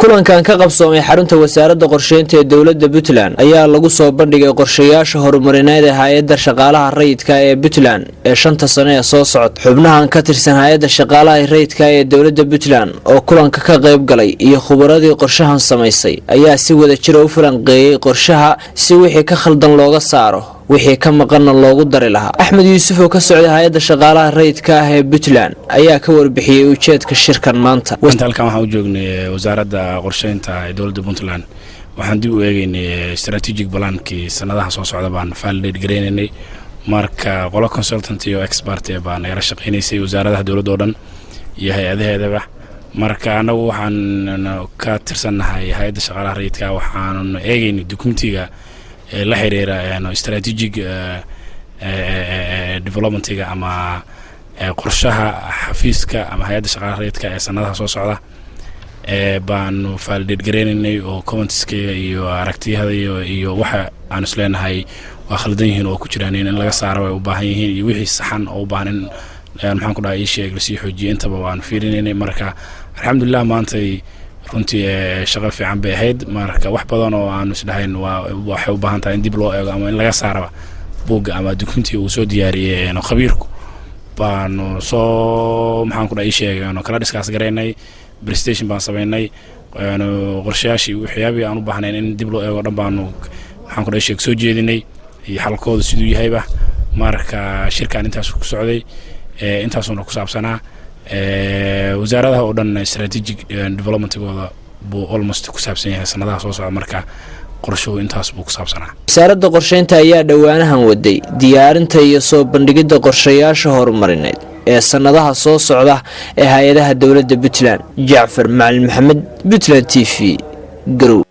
kulankan ka qabsoomay xarunta wasaaradda qorsheynta ee dowladda Puntland ayaa lagu soo bandhigay qorshayaasha horumarineed ee hay'adda shaqaalaha rayidka ee Puntland ee 5 sano ee soo socda. Xubnahan ka tirsan hay'adda shaqaalaha rayidka ee dowladda Puntland oo kulanka ka qayb galay iyo khubaradii qorshahan samaysay ayaa si wada jir u falanqeeyay qorshaha si wixii ka khaldan looga saaro wixii ka maqan loogu dari lahaa. Axmed Yuusuf oo ka socday hay'adda shaqaalaha rayidka ee Puntland ayaa ka warbixiyay ujeedka shirkan maanta. Halkan waxaan u joognay wasaaradda qorsheynta ee dowladda Puntland. waxaan dib u eegaynay strategic plan-kii sanadaha soo socda baan validate gareynay marka qolo consultant iyo expert baan nagala shaqeynaysay wasaaradaha dowladda oo dhan iyo hay'adaheedaba. marka anagu waxaan ka tirsanahay hay'adda shaqaalaha rayidka waxaan eegaynay documentiga la xiriira strategic development-ga ama qorshaha xafiiska ama hay'adda shaqaalaha rayidka ee sanadaha soo socda baan validate gareynay oo comments-ka iyo aragtiyada iyo waxa aan isleenahay waa khaldan yihiin oo ku jiraan in laga saaro way u baahan yihiin iyo wixii saxan oo u baahan in maxaan ku dhahay sheeg la sii xoojiyo intaba waan fiirinay. marka alxamdulillah maanta runtii shaqo fiican bay ahayd. marka wax badan oo aan isdhahayn waxay u baahan tahay in dib loo eego ama in laga saaro buugga ama documentiga uu soo diyaariyay khabiirku baan soo maxaan ku dhahay sheegay kala discuss gareynay presentation baan sameynay qorshayaashii waxyaabii aan u baahnayn in dib loo eego dhan baan maxaan ku dhahay sheeg soo jeedinay iyo xalkooda siduu yahayba. marka shirkan intaas ku socday intaasuna ku saabsanaa wasaaradaha oo dhan strategic development-gooda buu almost ku saabsan yahay sanadaha soo socda. marka qorshuhu intaas buu ku saabsanaa. wasaaradda qorsheynta ayaa dhawaanahan waday diyaarinta iyo soo bandhigidda qorshayaasha horumarineed ee sanadaha soo socda ee hay'adaha dowladda Puntland. Jaafar Macalin Maxamed, Puntland TV, Garow.